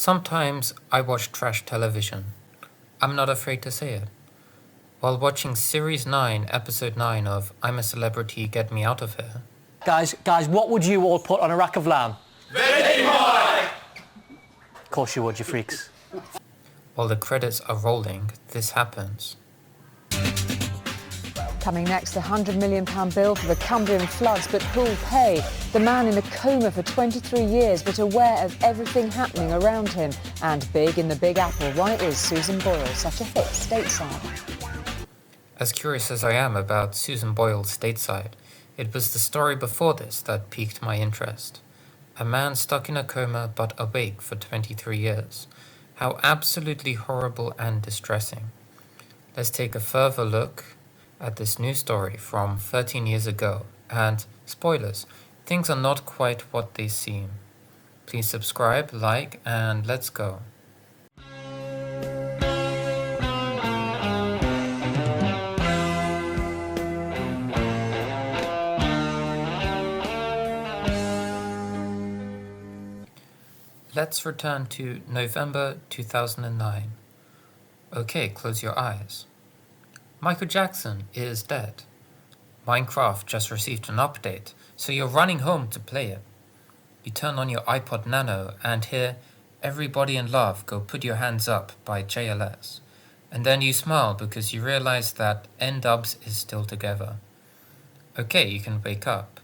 Sometimes I watch trash television. I'm not afraid to say it. While watching Series 9, Episode 9 of I'm a Celebrity, Get Me Out of Here. Guys, what would you all put on a rack of lamb? Vegemite! Of course you would, you freaks. While the credits are rolling, this happens. Coming next, the £100 million bill for the Cambrian floods, but who'll pay? The man in a coma for 23 years, but aware of everything happening around him. And big in the Big Apple, why is Susan Boyle such a hit stateside? As curious as I am about Susan Boyle's stateside, it was the story before this that piqued my interest. A man stuck in a coma but awake for 23 years. How absolutely horrible and distressing. Let's take a further look at this new story from 13 years ago. And, spoilers, things are not quite what they seem. Please subscribe, like, and let's go. Let's return to November 2009. Okay, close your eyes. Michael Jackson is dead. Minecraft just received an update, so you're running home to play it. You turn on your iPod Nano and hear Everybody in Love Go Put Your Hands Up by JLS. And then you smile because you realize that N-Dubs is still together. Okay, you can wake up.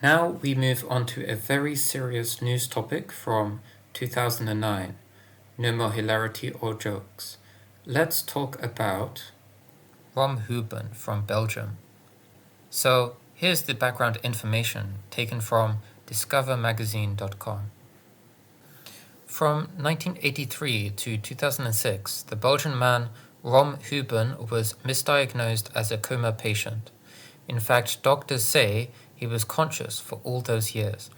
Now we move on to a very serious news topic from 2009. No more hilarity or jokes. Let's talk about Rom Houben from Belgium. So here's the background information taken from discovermagazine.com. From 1983 to 2006, the Belgian man Rom Houben was misdiagnosed as a coma patient. In fact, doctors say he was conscious for all those years,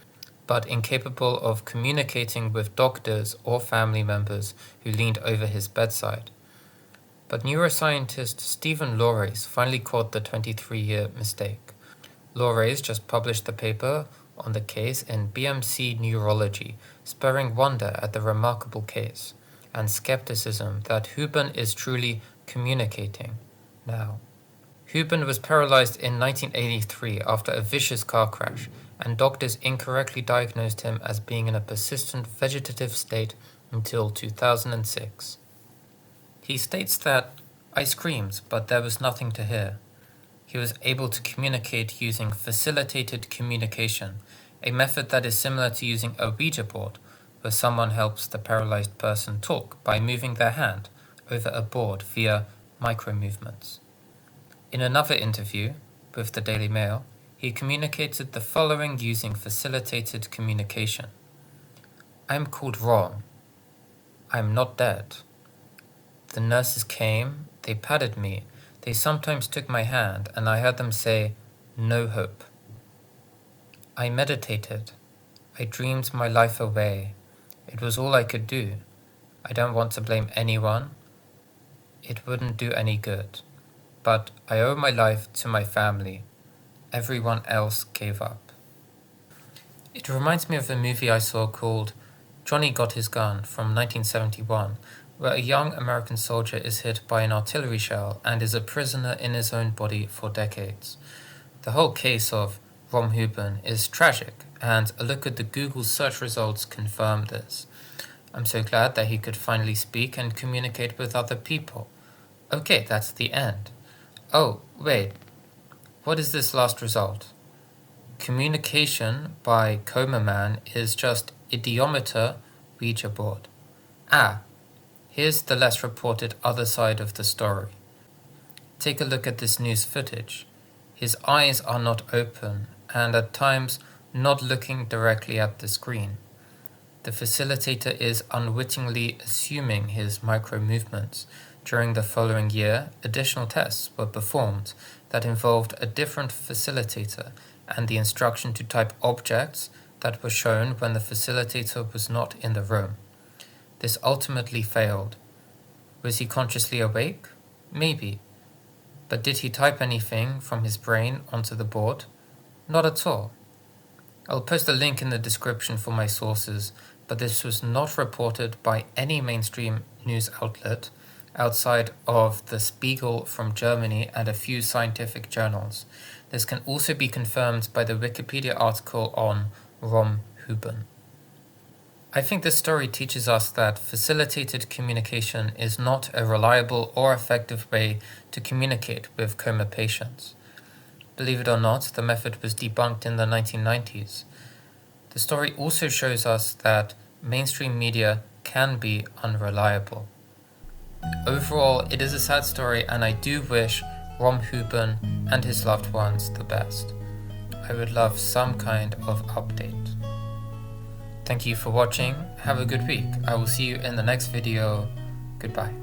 but incapable of communicating with doctors or family members who leaned over his bedside. But neuroscientist Stephen Lorays finally caught the 23-year mistake. Lorays just published the paper on the case in BMC Neurology, spurring wonder at the remarkable case, and skepticism that Houben is truly communicating now. Houben was paralyzed in 1983 after a vicious car crash, and doctors incorrectly diagnosed him as being in a persistent vegetative state until 2006. He states that, I screamed, but there was nothing to hear. He was able to communicate using facilitated communication, a method that is similar to using a Ouija board, where someone helps the paralyzed person talk by moving their hand over a board via micro-movements. In another interview with the Daily Mail, he communicated the following using facilitated communication. I am called Rom. I am not dead. The nurses came, they patted me, they sometimes took my hand, and I heard them say, no hope. I meditated. I dreamed my life away. It was all I could do. I don't want to blame anyone. It wouldn't do any good. But I owe my life to my family. Everyone else gave up. It reminds me of a movie I saw called Johnny Got His Gun from 1971, where a young American soldier is hit by an artillery shell and is a prisoner in his own body for decades. The whole case of Rom Houben is tragic, and a look at the Google search results confirm this. I'm so glad that he could finally speak and communicate with other people. Okay, that's the end. Oh, wait. What is this last result? Communication by coma man is just idiometer Ouija board. Here's the less reported other side of the story. Take a look at this news footage. His eyes are not open and at times not looking directly at the screen. The facilitator is unwittingly assuming his micro-movements. During the following year, additional tests were performed that involved a different facilitator and the instruction to type objects that were shown when the facilitator was not in the room. This ultimately failed. Was he consciously awake? Maybe. But did he type anything from his brain onto the board? Not at all. I'll post a link in the description for my sources, but this was not reported by any mainstream news outlet outside of the Spiegel from Germany and a few scientific journals. This can also be confirmed by the Wikipedia article on Rom Houben. I think this story teaches us that facilitated communication is not a reliable or effective way to communicate with coma patients. Believe it or not, the method was debunked in the 1990s. The story also shows us that mainstream media can be unreliable. Overall, it is a sad story, and I do wish Rom Houben and his loved ones the best. I would love some kind of update. Thank you for watching. Have a good week. I will see you in the next video. Goodbye.